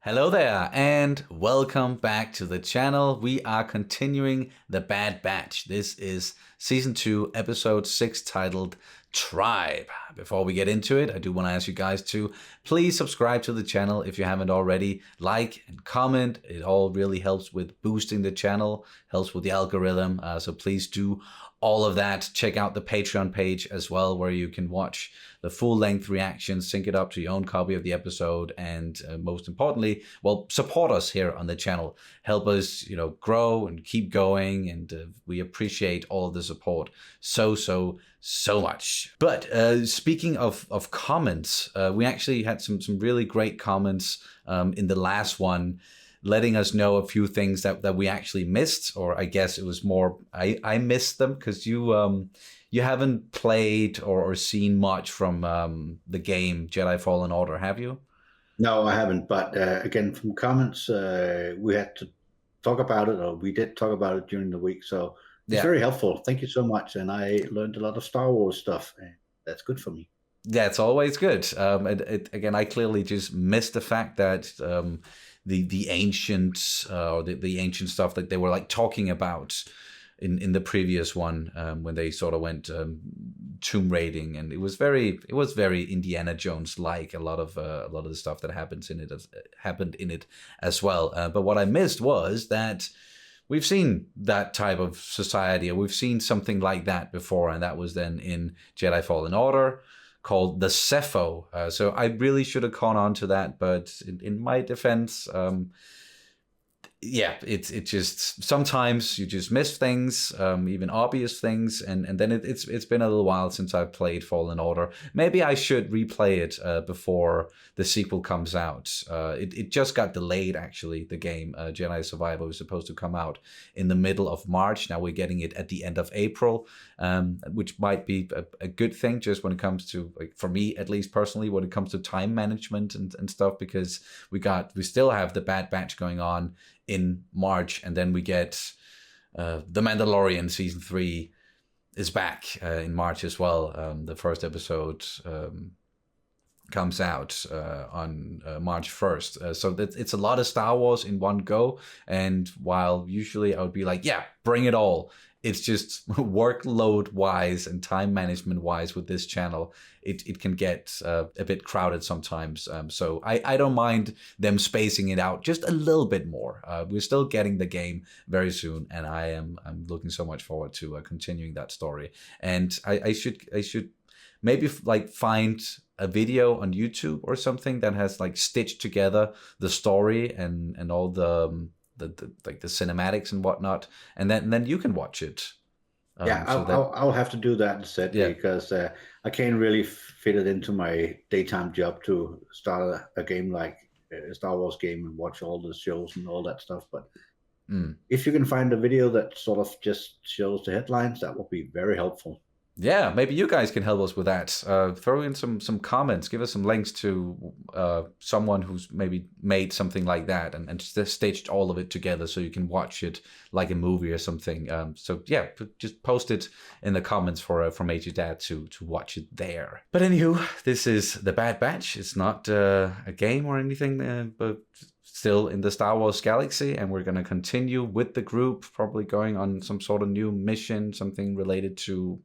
Hello there, and welcome back to the channel. We are continuing The Bad Batch. This is Season 2, Episode 6, titled Tribe. Before we get into it, I do want to ask you guys to please subscribe to the channel if you haven't already. Like and comment. It all really helps with boosting the channel, helps with the algorithm. So please do all of that. Check out the Patreon page as well, where you can watch the full-length reactions, sync it up to your own copy of the episode, and most importantly, well, support us here on the channel. Help us, grow and keep going, and we appreciate all of the support so much. But speaking of comments, we actually had some really great comments in the last one, letting us know a few things that we actually missed, or I guess it was more I missed them because you haven't played or seen much from the game Jedi Fallen Order, have you? No, I haven't. But again, from comments, we had to talk about it, or we did talk about it during the week. So it's very helpful. Thank you so much. And I learned a lot of Star Wars stuff. And that's good for me. Yeah, it's always good. Again, I clearly just missed the fact that the ancient or the ancient stuff that they were like talking about in the previous one, when they sort of went tomb raiding, and it was very Indiana Jones like. A lot of the stuff that happened in it as well. But what I missed was that we've seen that type of society, or we've seen something like that before, and that was then in Jedi Fallen Order, called the Cepho. So I really should have caught on to that, but in my defense, yeah, it just sometimes you just miss things, even obvious things, and then it's been a little while since I've played Fallen Order. Maybe I should replay it before the sequel comes out. It just got delayed, actually. The game Jedi Survivor was supposed to come out in the middle of March. Now we're getting it at the end of April, which might be a good thing, just when it comes to, like, for me at least personally, when it comes to time management and stuff, because we still have the Bad Batch going on in March, and then we get The Mandalorian Season 3 is back in March as well. The first episode comes out on March 1st. So it's a lot of Star Wars in one go, and while usually I would be like, yeah, bring it all, it's just workload-wise and time management-wise with this channel, it can get a bit crowded sometimes. So I don't mind them spacing it out just a little bit more. We're still getting the game very soon, and I'm looking so much forward to continuing that story. And I should maybe like find a video on YouTube or something that has like stitched together the story and all the cinematics and whatnot, and then you can watch it. I'll have to do that instead, because I can't really fit it into my daytime job to start a game like a Star Wars game and watch all the shows and all that stuff. But if you can find a video that sort of just shows the headlines, that would be very helpful. Yeah, maybe you guys can help us with that. Throw in some comments, give us some links to someone who's maybe made something like that and just stitched all of it together so you can watch it like a movie or something. So yeah, just post it in the comments for Major Dad to watch it there. But anywho, this is The Bad Batch. It's not a game or anything, but still in the Star Wars galaxy, and we're going to continue with the group, probably going on some sort of new mission, something related to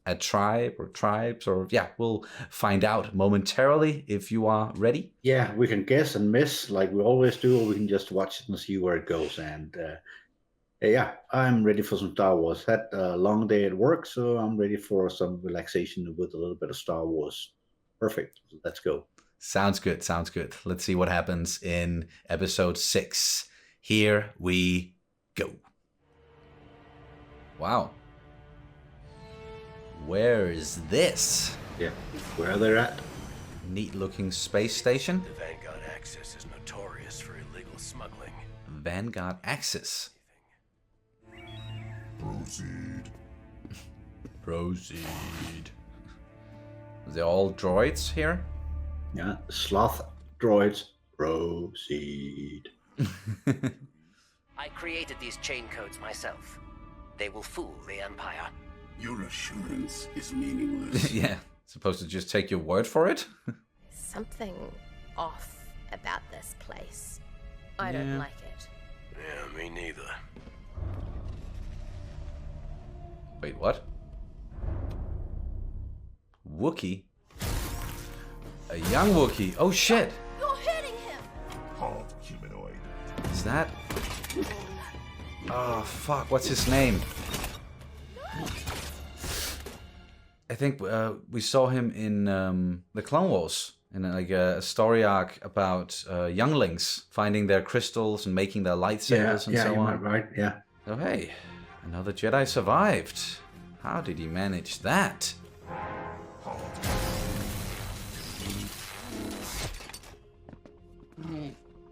a tribe or tribes, or yeah, we'll find out momentarily if you are ready. Yeah, we can guess and miss like we always do, or we can just watch it and see where it goes. And yeah, I'm ready for some Star Wars. Had a long day at work, so I'm ready for some relaxation with a little bit of Star Wars. Perfect. Let's go. Sounds good. Let's see what happens in episode 6. Here we go. Wow. Where is this? Yeah, where they're at. Neat looking space station. The Vanguard Axis is notorious for illegal smuggling. Vanguard Axis. Proceed. They're all droids here? Yeah, sloth droids. Proceed. I created these chain codes myself. They will fool the Empire. Your assurance is meaningless. Yeah, supposed to just take your word for it? Something off about this place. I don't like it. Yeah, me neither. Wait, what? Wookiee? A young Wookiee? Oh shit! You're hurting him! Halt, humanoid. Is that? Oh fuck! What's his name? I think we saw him in the Clone Wars in like a story arc about younglings finding their crystals and making their lightsabers and so on. Right? Yeah. Oh hey, another Jedi survived. How did he manage that?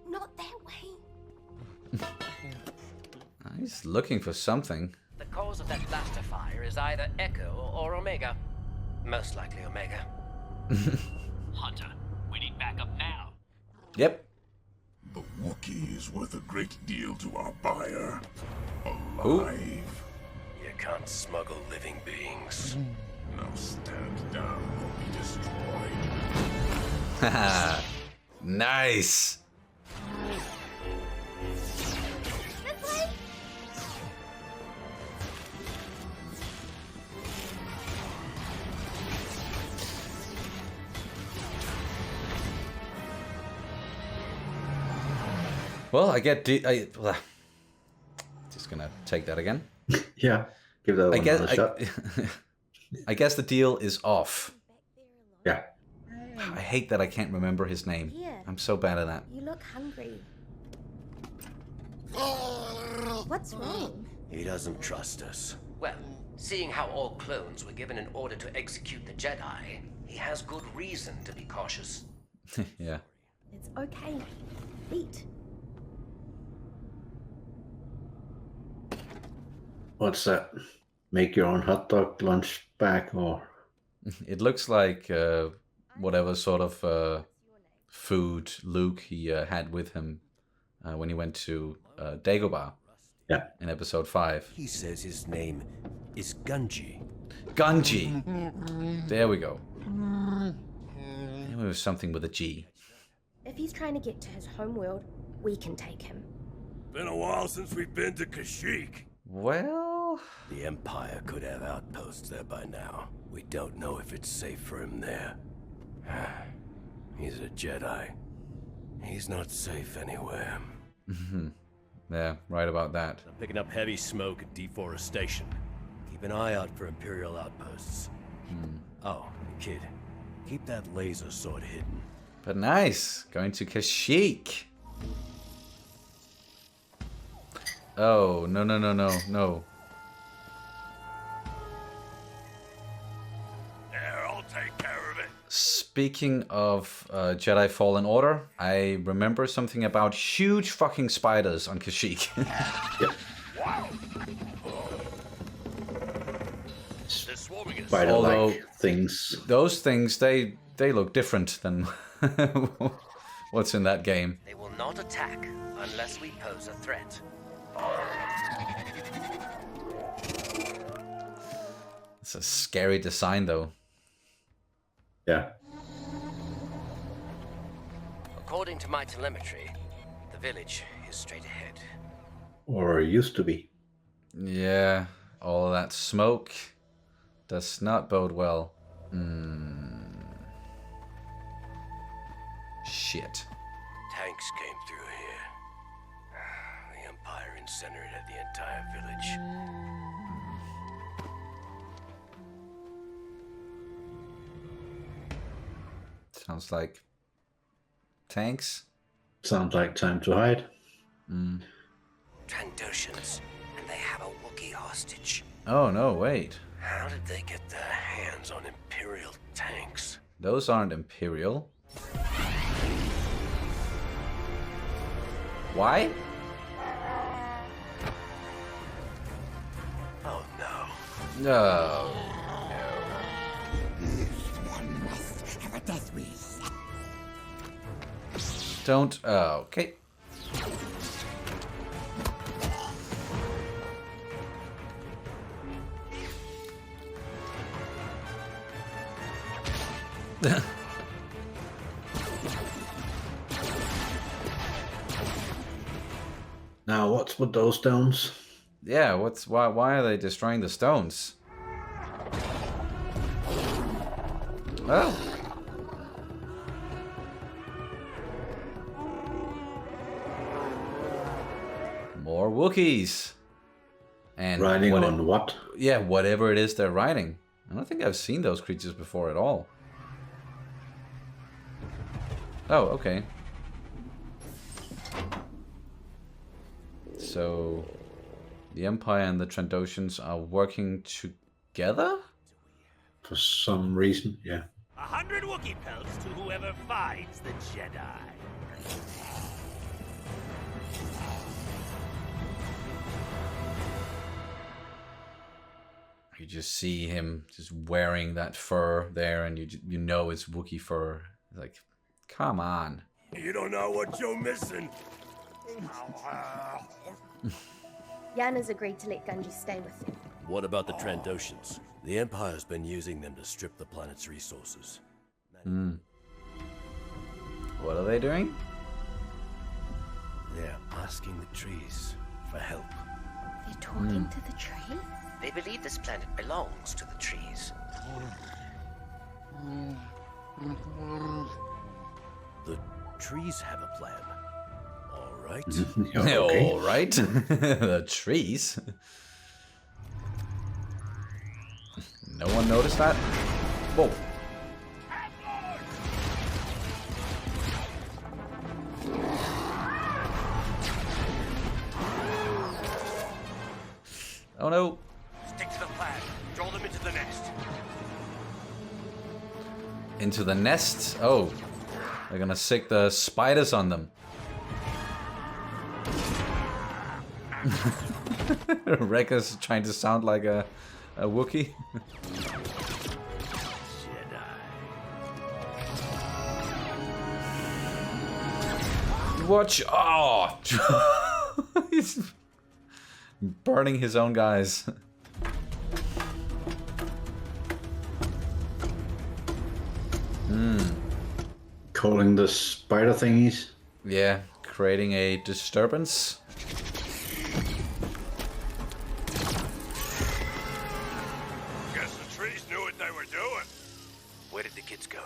Not that way. He's looking for something. The cause of that blaster fire is either Echo or Omega. Most likely Omega. Hunter, we need backup now. Yep. The Wookiee is worth a great deal to our buyer. Who? Alive. You can't smuggle living beings. Now stand down or be destroyed. Haha. Nice. This way? Well, I get. Just gonna take that again. Yeah. Give that one another shot. I guess the deal is off. Yeah. I hate that I can't remember his name. Here. I'm so bad at that. You look hungry. What's wrong? He doesn't trust us. Well, seeing how all clones were given an order to execute the Jedi, he has good reason to be cautious. Yeah. It's okay. Eat. What's that? Make your own hot dog lunch back or? It looks like whatever sort of food Luke he had with him when he went to Dagobah. Yeah. In episode 5. He says his name is Gunji. Gunji. There we go. It was something with a G. If he's trying to get to his homeworld, we can take him. Been a while since we've been to Kashyyyk. Well, The Empire could have outposts there by now. We don't know if it's safe for him there. He's a Jedi. He's not safe anywhere. yeah, right about that. I'm picking up heavy smoke and deforestation. Keep an eye out for Imperial outposts. Oh, kid, keep that laser sword hidden. But nice, going to Kashyyyk. Oh, no. There, I'll take care of it. Speaking of Jedi Fallen Order, I remember something about huge fucking spiders on Kashyyyk. Wow. They're swarming us. Spider-like Although things. Those things, they look different than what's in that game. They will not attack unless we pose a threat. It's a scary design, though. Yeah. According to my telemetry, the village is straight ahead. Or used to be. Yeah, all that smoke does not bode well. Shit. Tanks came through here. The Empire incinerated the entire village. Sounds like tanks. Sounds like time to hide. Trandoshans, and they have a Wookiee hostage. Oh no, wait. How did they get their hands on Imperial tanks? Those aren't Imperial. Why? Oh no. No. One must have a death wish. Don't. Oh, okay. Now, what's with those stones? Yeah, why are they destroying the stones? Oh. More Wookiees. And riding on what? Yeah, whatever it is they're riding. I don't think I've seen those creatures before at all. Oh, okay. So, the Empire and the Trandoshans are working together? For some reason, yeah. 100 Wookiee pelts to whoever finds the Jedi. You just see him just wearing that fur there, and you know it's Wookiee fur. Like, come on. You don't know what you're missing. Yan has agreed to let Gunji stay with them. What about the Trandoshans? The Empire's been using them to strip the planet's resources. What are they doing? They're asking the trees for help. They're talking to the tree? They believe this planet belongs to the trees. The trees have a plan. All right. Okay. All right. The trees. No one noticed that? Whoa. Oh no. Stick to the plan. Draw them into the nest. Into the nest? Oh. They're gonna sick the spiders on them. Rekka's trying to sound like a Wookiee. Watch! Oh! He's burning his own guys. Calling the spider thingies. Yeah, creating a disturbance. Guess the trees knew what they were doing. Where did the kids go?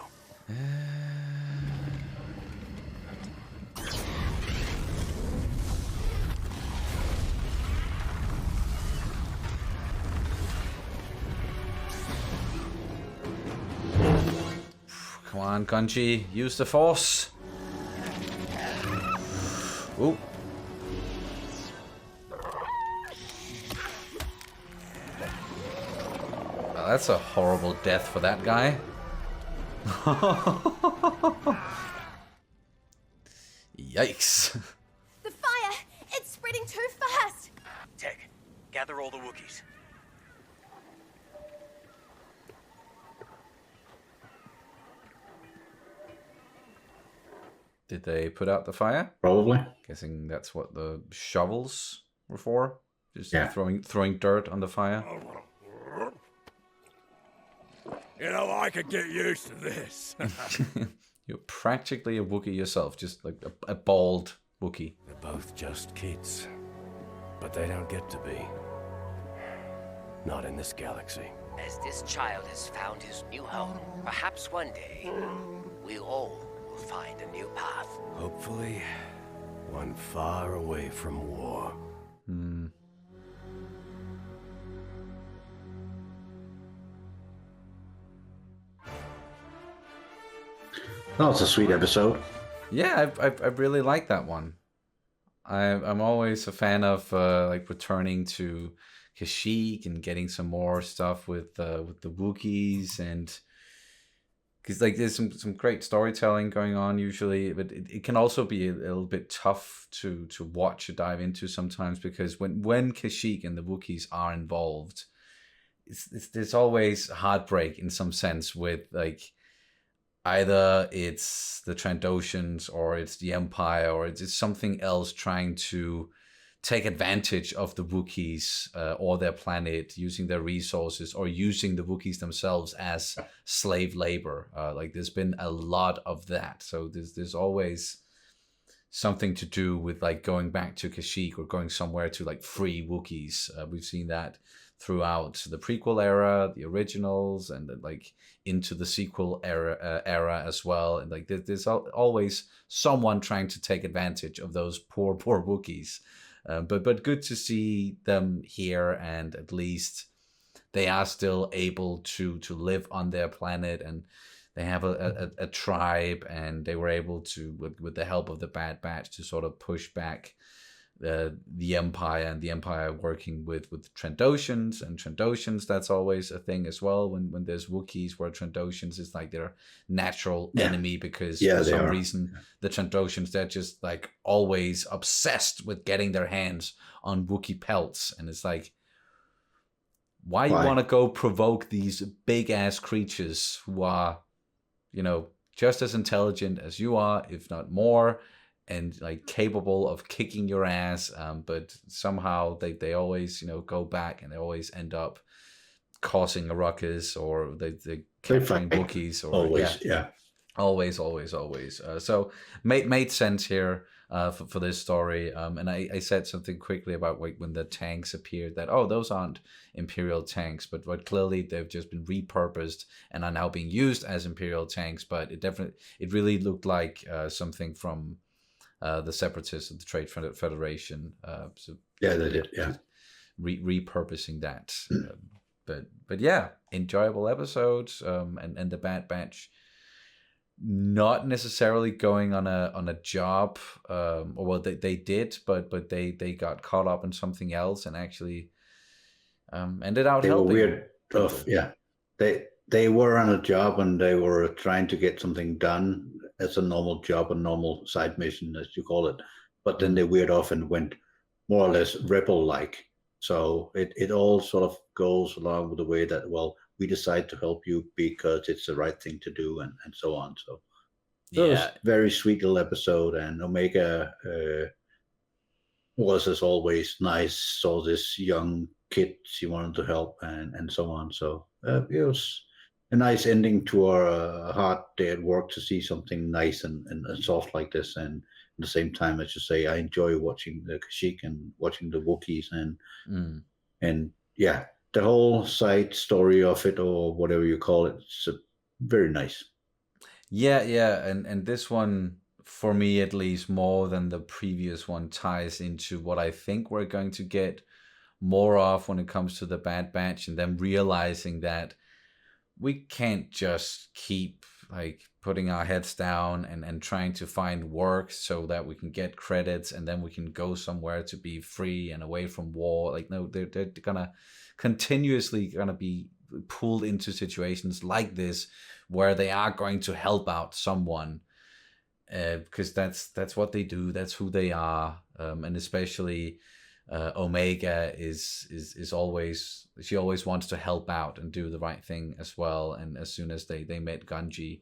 Come on, Gunji, use the force. Ooh. Oh, that's a horrible death for that guy. Yikes. The fire! It's spreading too fast! Tech, gather all the Wookiees. Did they put out the fire? Probably. Guessing that's what the shovels were for. Just Yeah. throwing dirt on the fire. You know, I could get used to this. You're practically a Wookiee yourself, just like a bald Wookiee. They're both just kids. But they don't get to be. Not in this galaxy. As this child has found his new home, perhaps one day, we all will find a new path. Hopefully, one far away from war. That was a sweet episode. Yeah, I really like that one. I'm always a fan of like returning to Kashyyyk and getting some more stuff with the Wookiees, and because like there's some great storytelling going on usually, but it can also be a little bit tough to watch or dive into sometimes, because when Kashyyyk and the Wookiees are involved, there's always heartbreak in some sense, with like either it's the Trandoshans or it's the Empire or it's something else trying to take advantage of the Wookiees or their planet, using their resources or using the Wookiees themselves as slave labor. Like there's been a lot of that. So there's always something to do with like going back to Kashyyyk or going somewhere to like free Wookiees. We've seen that throughout the prequel era, the originals, and then, like into the sequel era as well. And like there's always someone trying to take advantage of those poor Wookiees. But good to see them here, and at least they are still able to live on their planet, and they have a tribe, and they were able to, with the help of the Bad Batch, to sort of push back the Empire, and the Empire working with Trandoshans. And Trandoshans, that's always a thing as well when there's Wookiees, where Trandoshans is like their natural enemy, because for some reason the Trandoshans, they're just like always obsessed with getting their hands on Wookiee pelts. And it's like, why? You want to go provoke these big ass creatures who are, you know, just as intelligent as you are, if not more, and like capable of kicking your ass, but somehow they always, you know, go back, and they always end up causing a ruckus, or they capturing Wookiees, or always. So made sense here for this story. And I said something quickly about when the tanks appeared, that those aren't Imperial tanks, but clearly they've just been repurposed and are now being used as Imperial tanks. But it really looked like something from the Separatists of the Trade Federation. They did. Repurposing that. But yeah, enjoyable episodes. And the Bad Batch, not necessarily going on a job, they did, but they got caught up in something else, and actually ended out helping. Were weird stuff. Yeah, they were on a job, and they were trying to get something done as a normal job, a normal side mission, as you call it. But then they veered off and went more or less rebel-like. So it all sort of goes along with the way that, well, we decide to help you because it's the right thing to do, and so on. So it was a very sweet little episode, and Omega was, as always, nice. Saw this young kid she wanted to help, and so on. So it was a nice ending to our hard day at work, to see something nice and soft like this. And at the same time, as you say, I enjoy watching the Kashyyyk and watching the Wookiees, and yeah, the whole side story of it, or whatever you call it, it's very nice. Yeah, and this one, for me at least, more than the previous one, ties into what I think we're going to get more of when it comes to the Bad Batch, and them realizing that we can't just keep like putting our heads down and trying to find work so that we can get credits, and then we can go somewhere to be free and away from war. Like, no, they're gonna continuously be pulled into situations like this, where they are going to help out someone, because that's what they do, that's who they are. And especially Omega is always, she always wants to help out and do the right thing as well. And as soon as they met Gunji,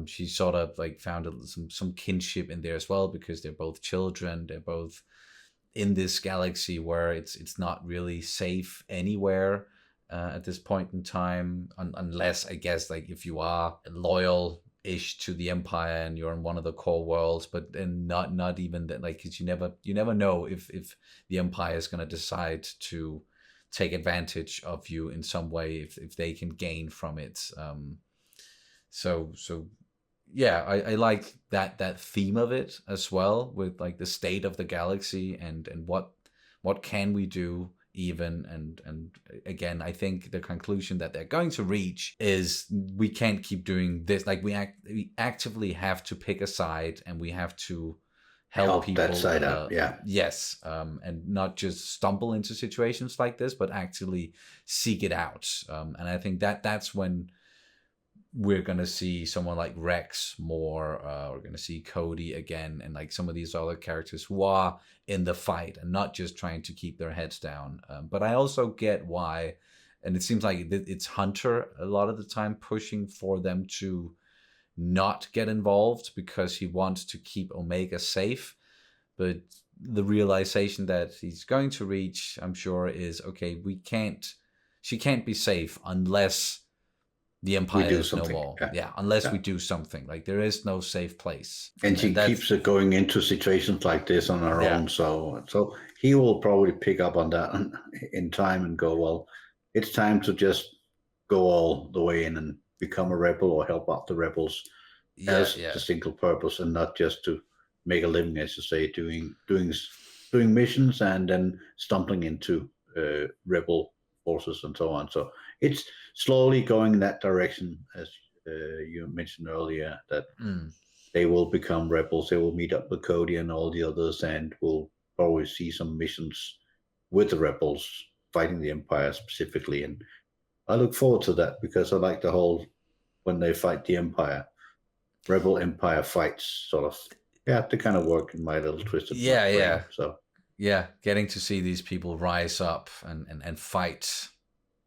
she sort of like found some kinship in there as well, because they're both children, they're both in this galaxy where it's not really safe anywhere at this point in time, unless, I guess, like if you are loyal-ish to the Empire and you're in one of the core worlds, but then not even that, like, because you never know if the Empire is going to decide to take advantage of you in some way, if they can gain from it. So yeah, I like that theme of it as well, with like the state of the galaxy and what can we do even. And again, I think the conclusion that they're going to reach is we can't keep doing this. Like, we actively have to pick a side, and we have to help people that side out. Yeah. Yes. And not just stumble into situations like this, but actually seek it out. And I think that's when we're going to see someone like Rex more. We're going to see Cody again, and like some of these other characters who are in the fight and not just trying to keep their heads down. But I also get why, and it seems like it's Hunter a lot of the time pushing for them to not get involved, because he wants to keep Omega safe. But the realization that he's going to reach, I'm sure, is, okay, she can't be safe unless the Empire do is no something. more. Yeah. Unless we do something. Like, there is no safe place. And she keeps it going into situations like this on her own. So he will probably pick up on that in time and go, well, it's time to just go all the way in and become a rebel or help out the rebels as the single purpose, and not just to make a living, as you say, doing missions and then stumbling into rebel forces and so on. So it's slowly going in that direction, as you mentioned earlier, that they will become rebels. They will meet up with Cody and all the others, and we'll probably see some missions with the rebels fighting the Empire specifically. And I look forward to that, because I like the whole, when they fight the Empire, Rebel Empire fights, sort of. Yeah, they kind of work in my little twisted brain. So getting to see these people rise up and fight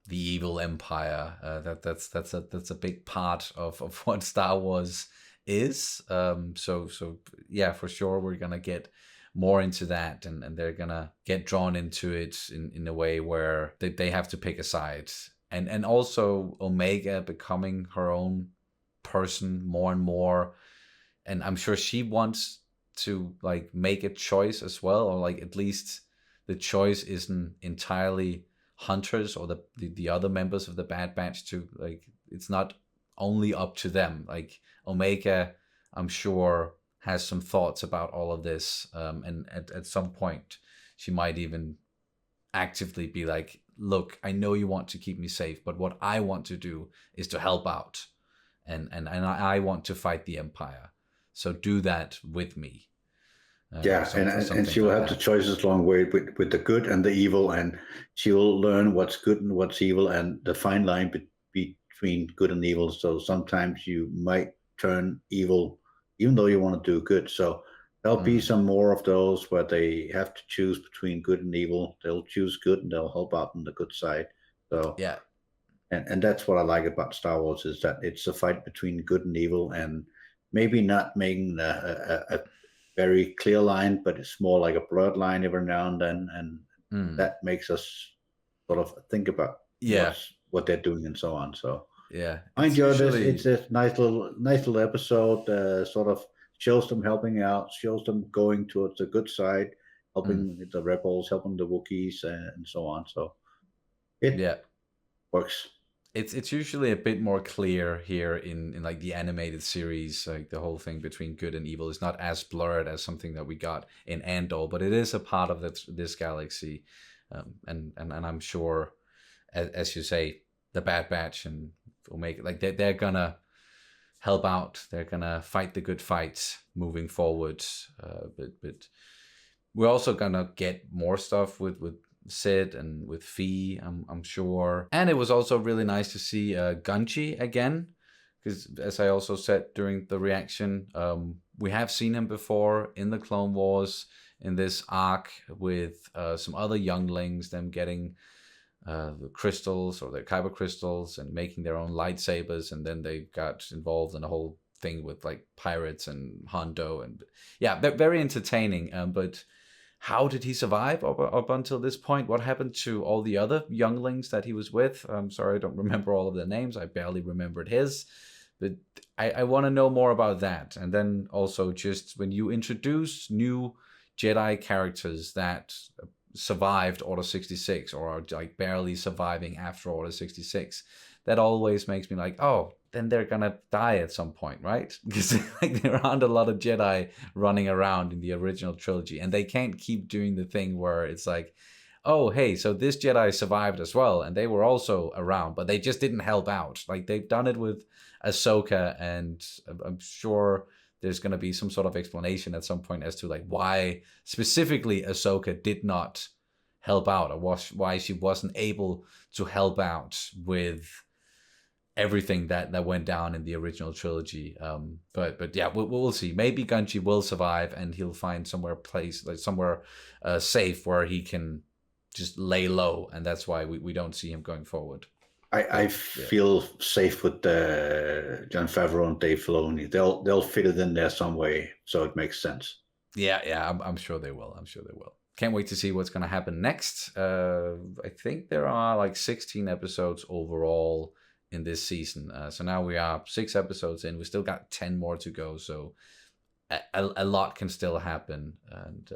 the evil Empire, that's a big part of what Star Wars is. So yeah, for sure we're gonna get more into that, and they're gonna get drawn into it in a way where they have to pick a side, and also Omega becoming her own person more and more, and I'm sure she wants to like make a choice as well, or like at least the choice isn't entirely Hunter's or the other members of the Bad Batch to, like, it's not only up to them. Like, Omega, I'm sure, has some thoughts about all of this, and at some point she might even actively be like, look, I know you want to keep me safe, but what I want to do is to help out, and I want to fight the Empire, so do that with me. And she will have the choices along the way with the good and the evil, and she will learn what's good and what's evil, and the fine line between good and evil. So sometimes you might turn evil even though you want to do good. So there'll be some more of those where they have to choose between good and evil. They'll choose good and they'll help out on the good side. So yeah, and that's what I like about Star Wars, is that it's a fight between good and evil, and maybe not making a very clear line, but it's more like a blurred line every now and then, and that makes us sort of think about what they're doing and so on. So I enjoyed this. It's a nice little episode. Sort of shows them helping out, shows them going towards the good side, helping the rebels, helping the Wookiees, and so on. So it works. It's usually a bit more clear here in like the animated series. Like, the whole thing between good and evil is not as blurred as something that we got in Andor, but it is a part of this galaxy, and I'm sure, as you say, the Bad Batch and Omega, like they're gonna help out. They're gonna fight the good fight moving forward. But we're also gonna get more stuff with Sid and with Fee, I'm sure. And it was also really nice to see Gunji again, because as I also said during the reaction, we have seen him before in the Clone Wars in this arc with some other younglings, them getting the crystals or their kyber crystals and making their own lightsabers, and then they got involved in a whole thing with like pirates and Hondo, and they're very entertaining. But how did he survive up until this point? What happened to all the other younglings that he was with? I'm sorry, I don't remember all of their names. I barely remembered his. But I want to know more about that. And then also, just when you introduce new Jedi characters that survived Order 66 or are like barely surviving after Order 66, that always makes me like, oh, then they're gonna die at some point, right? Because like there aren't a lot of Jedi running around in the original trilogy, and they can't keep doing the thing where it's like, oh, hey, so this Jedi survived as well, and they were also around, but they just didn't help out. Like, they've done it with Ahsoka, and I'm sure there's gonna be some sort of explanation at some point as to like why specifically Ahsoka did not help out, or why she wasn't able to help out with everything that went down in the original trilogy. But yeah, we'll see. Maybe Gunji will survive, and he'll find somewhere safe where he can just lay low, and that's why we don't see him going forward. I feel safe with Jon Favreau and Dave Filoni. They'll fit it in there some way, so it makes sense. Yeah, I'm sure they will. Can't wait to see what's going to happen next. I think there are like 16 episodes overall in this season. So now we are 6 episodes in. We still got 10 more to go. So a lot can still happen. And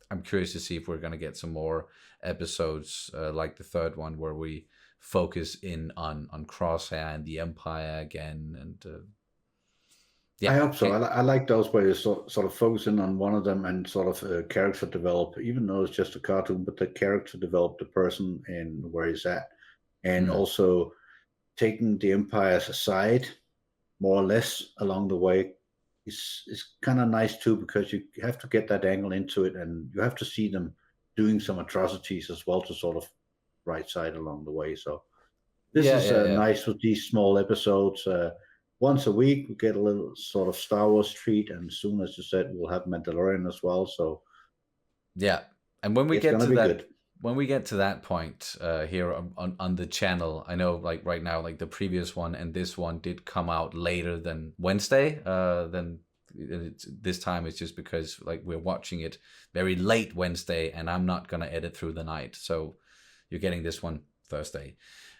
I'm curious to see if we're going to get some more episodes like the third one where we focus in on Crosshair and the Empire again. And I hope so. I like those where you sort of focus in on one of them and sort of character develop, even though it's just a cartoon, but the character develop the person and where he's at. And also taking the Empire's aside, more or less, along the way is kind of nice too, because you have to get that angle into it, and you have to see them doing some atrocities as well to sort of right side along the way. So this is nice with these small episodes. Once a week, we get a little sort of Star Wars treat, and soon, as you said, we'll have Mandalorian as well. So yeah, and when we get to that. When we get to that point here on the channel, I know like right now, like the previous one and this one did come out later than Wednesday. This time it's just because like we're watching it very late Wednesday, and I'm not gonna edit through the night, so you're getting this one Thursday.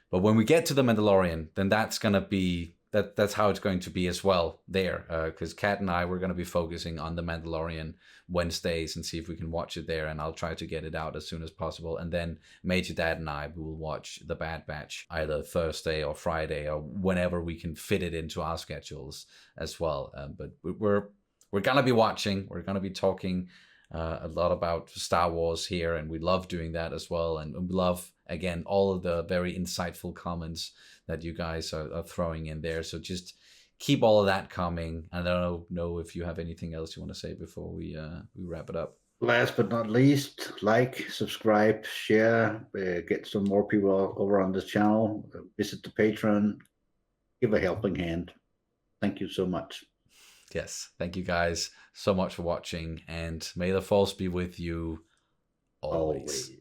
But when we get to the Mandalorian, then that's gonna be that's how it's going to be as well there, because Kat and I, we're going to be focusing on the Mandalorian Wednesdays and see if we can watch it there, and I'll try to get it out as soon as possible. And then Major Dad and I will watch the Bad Batch either Thursday or Friday or whenever we can fit it into our schedules as well. But we're going to be watching, we're going to be talking a lot about Star Wars here, and we love doing that as well. And we love, again, all of the very insightful comments that you guys are throwing in there. So just keep all of that coming. I don't know if you have anything else you want to say before we wrap it up. Last but not least, like, subscribe, share, get some more people over on this channel, visit the Patreon, give a helping hand. Thank you so much. Yes, thank you guys so much for watching, and may the Force be with you always.